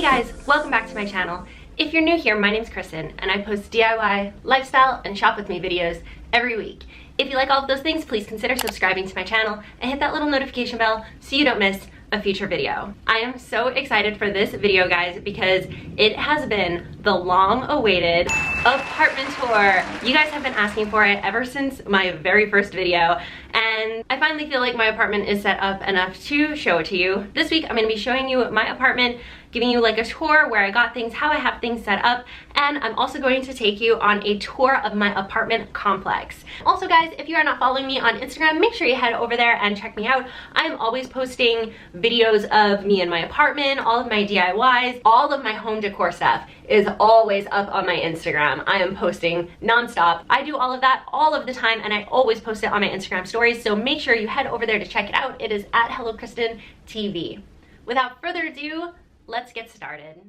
guys, welcome back to my channel. If you're new here, my name's Kristen and I post DIY, lifestyle, and shop with me videos every week. If you like all of those things, please consider subscribing to my channel and hit that little notification bell so you don't miss a future video. I am so excited for this video, guys, because it has been the long-awaited apartment tour. You guys have been asking for it ever since my very first video, and I finally feel like my apartment is set up enough to show it to you. This week, I'm gonna be showing you my apartment, giving you like a tour where I got things, how I have things set up, and I'm also going to take you on a tour of my apartment complex. Also, guys, if you are not following me on Instagram, make sure you head over there and check me out. I am always posting videos of me in my apartment, all of my DIYs, all of my home decor stuff is always up on my Instagram. I am posting nonstop. I do all of that all of the time, and I always post it on my Instagram stories, so make sure you head over there to check it out. It is at HelloKristenTV. Without further ado, let's get started.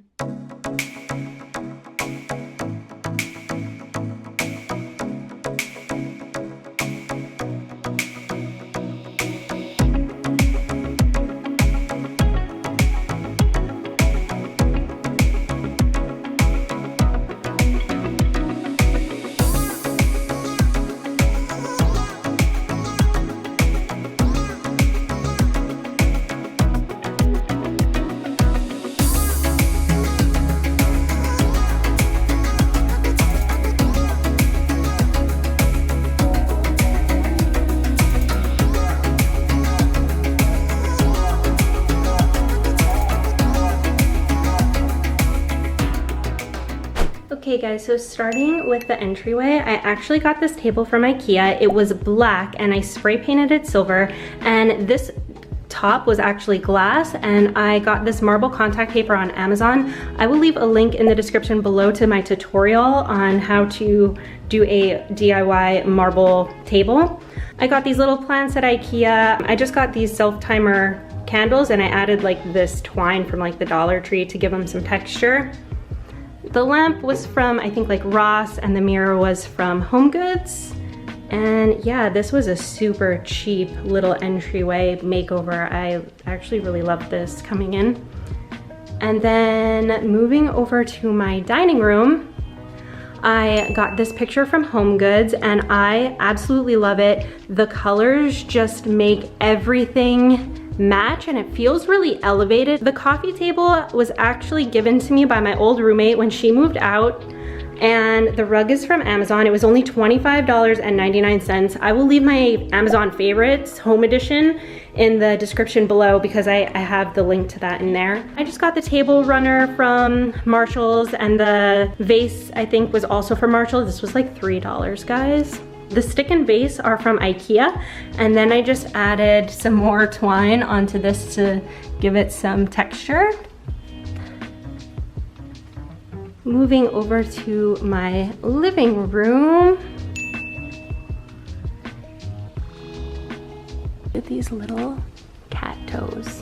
Okay guys, so starting with the entryway, I actually got this table from IKEA. It was black and I spray painted it silver, and this top was actually glass, and I got this marble contact paper on Amazon. I will leave a link in the description below to my tutorial on how to do a DIY marble table. I got these little plants at IKEA. I just got these self-timer candles and I added like this twine from like the Dollar Tree to give them some texture. The lamp was from, I think, like Ross, and the mirror was from Home Goods. And yeah, this was a super cheap little entryway makeover. I actually really loved this coming in. And then moving over to my dining room, I got this picture from Home Goods and I absolutely love it. The colors just make everything match and it feels really elevated. The coffee table was actually given to me by my old roommate when she moved out, and the rug is from Amazon. It was only $25.99. I will leave my Amazon favorites home edition in the description below because I have the link to that in there. I just got the table runner from Marshall's, and the vase I think was also from Marshall. This was like $3, guys. The stick and vase are from IKEA, and then I just added some more twine onto this to give it some texture. Moving over to my living room. With these little cat toes.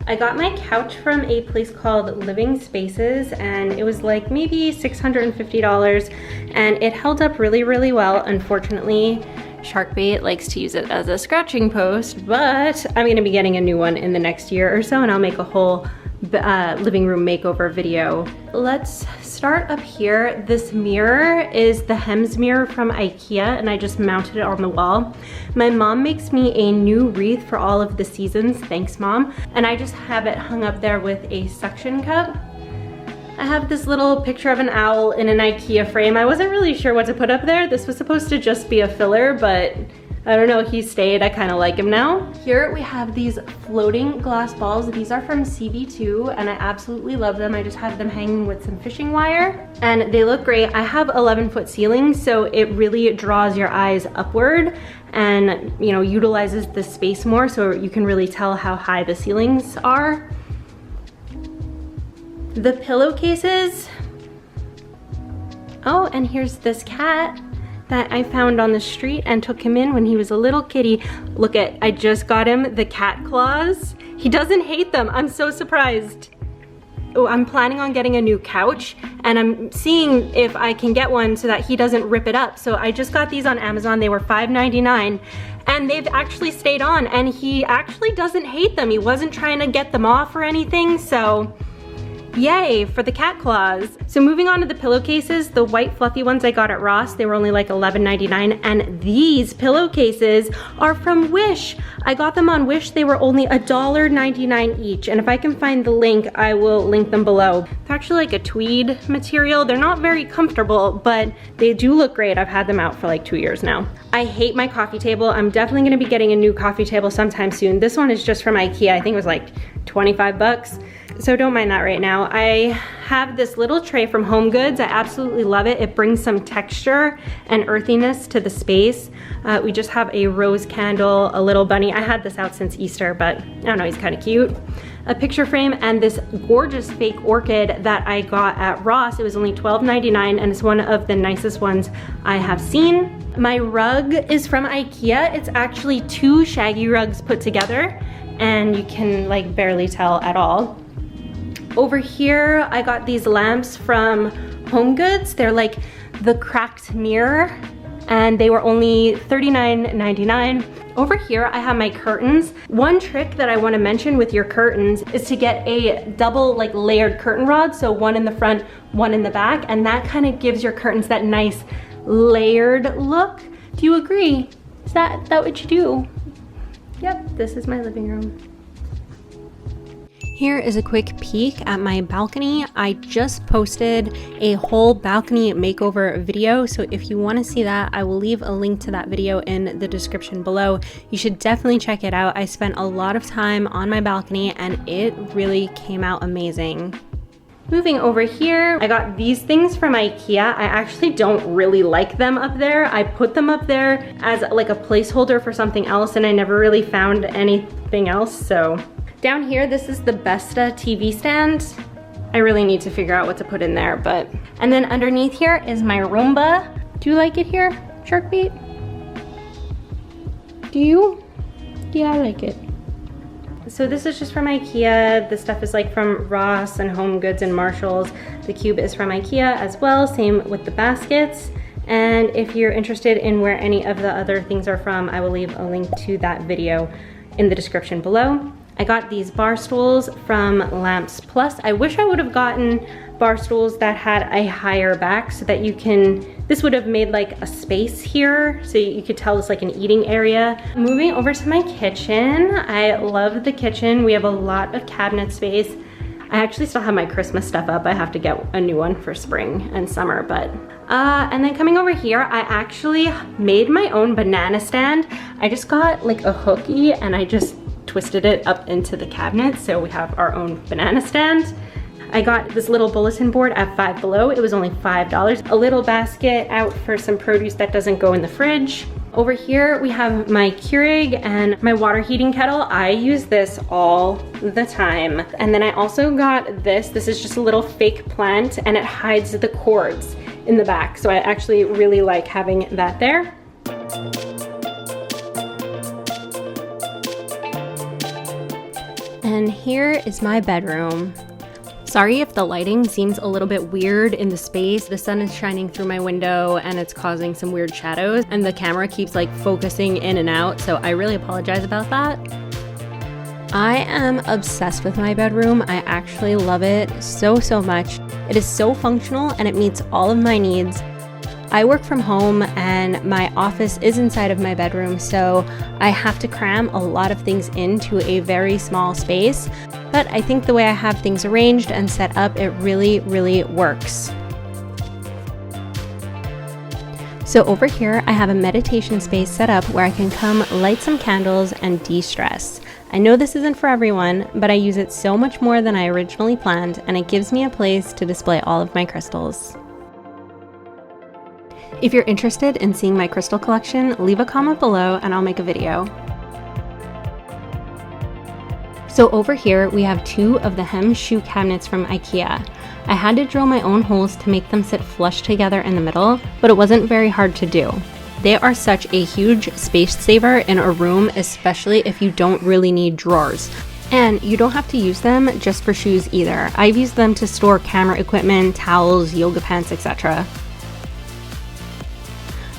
I got my couch from a place called Living Spaces, and it was like maybe $650, and it held up really, really well. Unfortunately, Sharkbait likes to use it as a scratching post, but I'm gonna be getting a new one in the next year or so, and I'll make a whole living room makeover video. Let's start up here. This mirror is the Hems mirror from IKEA, and I just mounted it on the wall. My mom makes me a new wreath for all of the seasons. Thanks, Mom. And I just have it hung up there with a suction cup. I have this little picture of an owl in an IKEA frame. I wasn't really sure what to put up there. This was supposed to just be a filler, but I don't know, he stayed. I kind of like him now. Here we have these floating glass balls. These are from CB2 and I absolutely love them. I just have them hanging with some fishing wire and they look great. I have 11-foot ceilings, so it really draws your eyes upward and, you know, utilizes the space more, so you can really tell how high the ceilings are. The pillowcases. Oh, and here's this cat that I found on the street and took him in when he was a little kitty. Look at, I just got him the cat claws. He doesn't hate them. I'm so surprised. I'm planning on getting a new couch, and I'm seeing if I can get one so that he doesn't rip it up. So I just got these on Amazon. They were $5.99, and they've actually stayed on, and he actually doesn't hate them. He wasn't trying to get them off or anything, so yay for the cat claws. So moving on to the pillowcases, the white fluffy ones I got at Ross, they were only like $11.99, and these pillowcases are from Wish. I got them on Wish. They were only $1.99 each, and if I can find the link, I will link them below. They're actually like a tweed material. They're not very comfortable, but they do look great. I've had them out for like 2 years now. I hate my coffee table. I'm definitely gonna be getting a new coffee table sometime soon. This one is just from IKEA. I think it was like 25 bucks. So don't mind that right now. I have this little tray from Home Goods. I absolutely love it. It brings some texture and earthiness to the space. We just have a rose candle, a little bunny. I had this out since Easter, but I don't know, he's kind of cute. A picture frame, and this gorgeous fake orchid that I got at Ross. It was only $12.99, and it's one of the nicest ones I have seen. My rug is from IKEA. It's actually 2 shaggy rugs put together, and you can like barely tell at all. Over here, I got these lamps from Home Goods. They're like the cracked mirror, and they were only $39.99. Over here, I have my curtains. One trick that I want to mention with your curtains is to get a double like layered curtain rod. So one in the front, one in the back, and that kind of gives your curtains that nice layered look. Do you agree? Is that what you do? Yep, this is my living room. Here is a quick peek at my balcony. I just posted a whole balcony makeover video, so if you want to see that, I will leave a link to that video in the description below. You should definitely check it out. I spent a lot of time on my balcony, and it really came out amazing. Moving over here, I got these things from IKEA. I actually don't really like them up there. I put them up there as like a placeholder for something else, and I never really found anything else, so. Down here, this is the Besta TV stand. I really need to figure out what to put in there, but. And then underneath here is my Roomba. Do you like it here, Sharkbait? Do you? Yeah, I like it. So this is just from IKEA. This stuff is like from Ross and Home Goods and Marshalls. The cube is from IKEA as well, same with the baskets. And if you're interested in where any of the other things are from, I will leave a link to that video in the description below. I got these bar stools from Lamps Plus. I wish I would have gotten bar stools that had a higher back so that you can, this would have made like a space here so you could tell it's like an eating area. Moving over to my kitchen. I love the kitchen. We have a lot of cabinet space. I actually still have my Christmas stuff up. I have to get a new one for spring and summer, but. And then coming over here, I actually made my own banana stand. I just got like a hooky and I just twisted it up into the cabinet, so we have our own banana stand. I got this little bulletin board at Five Below. It was only $5. A little basket out for some produce that doesn't go in the fridge. Over here we have my Keurig and my water heating kettle. I use this all the time. And then I also got this. This is just a little fake plant, and it hides the cords in the back. So I actually really like having that there. And here is my bedroom. Sorry if the lighting seems a little bit weird in the space. The sun is shining through my window and it's causing some weird shadows, and the camera keeps like focusing in and out, so I really apologize about that. I am obsessed with my bedroom. I actually love it so much. It is so functional and it meets all of my needs. I work from home and my office is inside of my bedroom, so I have to cram a lot of things into a very small space. But I think the way I have things arranged and set up, it really works. So over here, I have a meditation space set up where I can come light some candles and de-stress. I know this isn't for everyone, but I use it so much more than I originally planned, and it gives me a place to display all of my crystals. If you're interested in seeing my crystal collection, leave a comment below and I'll make a video. So over here, we have 2 of the hem shoe cabinets from IKEA. I had to drill my own holes to make them sit flush together in the middle, but it wasn't very hard to do. They are such a huge space saver in a room, especially if you don't really need drawers. And you don't have to use them just for shoes either. I've used them to store camera equipment, towels, yoga pants, etc.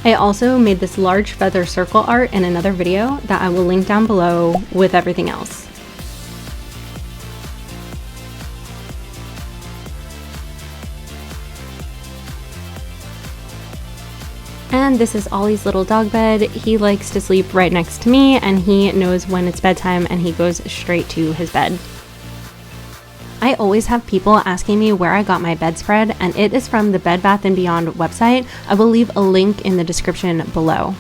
I also made this large feather circle art in another video that I will link down below with everything else. And this is Ollie's little dog bed. He likes to sleep right next to me, and he knows when it's bedtime and he goes straight to his bed. I always have people asking me where I got my bedspread, and it is from the Bed Bath & Beyond website. I will leave a link in the description below.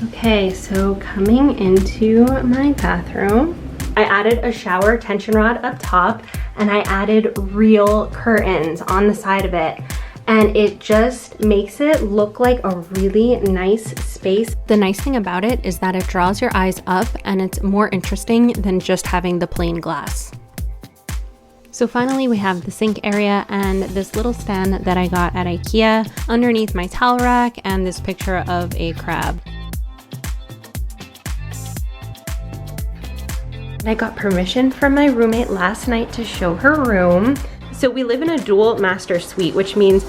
Okay, so coming into my bathroom, I added a shower tension rod up top, and I added real curtains on the side of it, and it just makes it look like a really nice space. The nice thing about it is that it draws your eyes up, and it's more interesting than just having the plain glass. So finally we have the sink area and this little stand that I got at IKEA underneath my towel rack, and this picture of a crab. I got permission from my roommate last night to show her room. So we live in a dual master suite, which means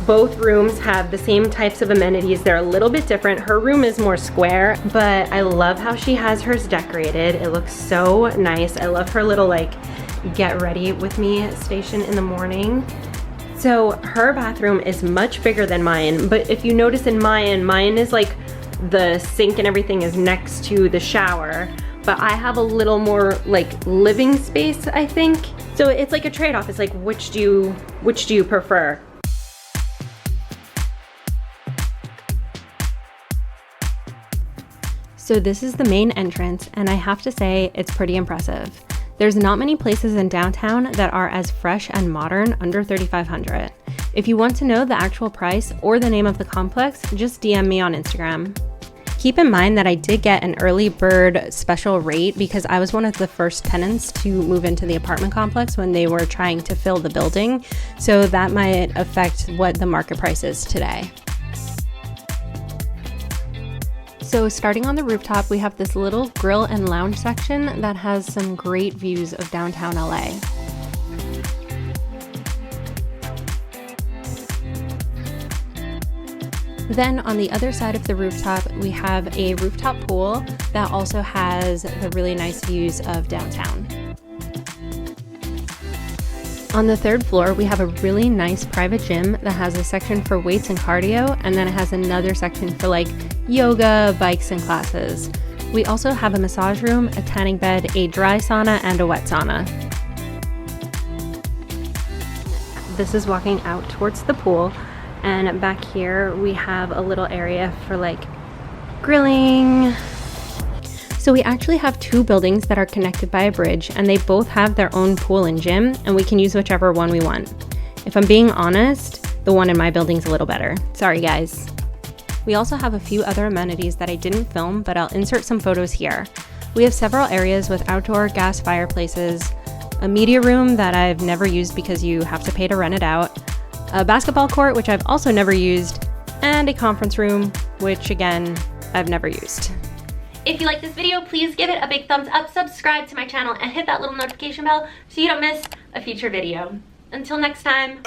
both rooms have the same types of amenities. They're a little bit different. Her room is more square, but I love how she has hers decorated. It looks so nice. I love her little like get ready with me station in the morning. So her bathroom is much bigger than mine, but if you notice in mine is like the sink and everything is next to the shower. But I have a little more like living space, I think. So it's like a trade-off. It's like, which do you prefer? So this is the main entrance, and I have to say it's pretty impressive. There's not many places in downtown that are as fresh and modern under $3,500. If you want to know the actual price or the name of the complex, just DM me on Instagram. Keep in mind that I did get an early bird special rate because I was one of the first tenants to move into the apartment complex when they were trying to fill the building, so that might affect what the market price is today. So starting on the rooftop, we have this little grill and lounge section that has some great views of downtown LA. Then on the other side of the rooftop, we have a rooftop pool that also has the really nice views of downtown. On the third floor, we have a really nice private gym that has a section for weights and cardio, and then it has another section for like yoga, bikes, and classes. We also have a massage room, a tanning bed, a dry sauna, and a wet sauna. This is walking out towards the pool. And back here we have a little area for like grilling. So we actually have two buildings that are connected by a bridge, and they both have their own pool and gym, and we can use whichever one we want. If I'm being honest, the one in my building's a little better. Sorry guys. We also have a few other amenities that I didn't film, but I'll insert some photos here. We have several areas with outdoor gas fireplaces, a media room that I've never used because you have to pay to rent it out, a basketball court, which I've also never used, and a conference room, which again, I've never used. If you like this video, please give it a big thumbs up, subscribe to my channel, and hit that little notification bell so you don't miss a future video. Until next time.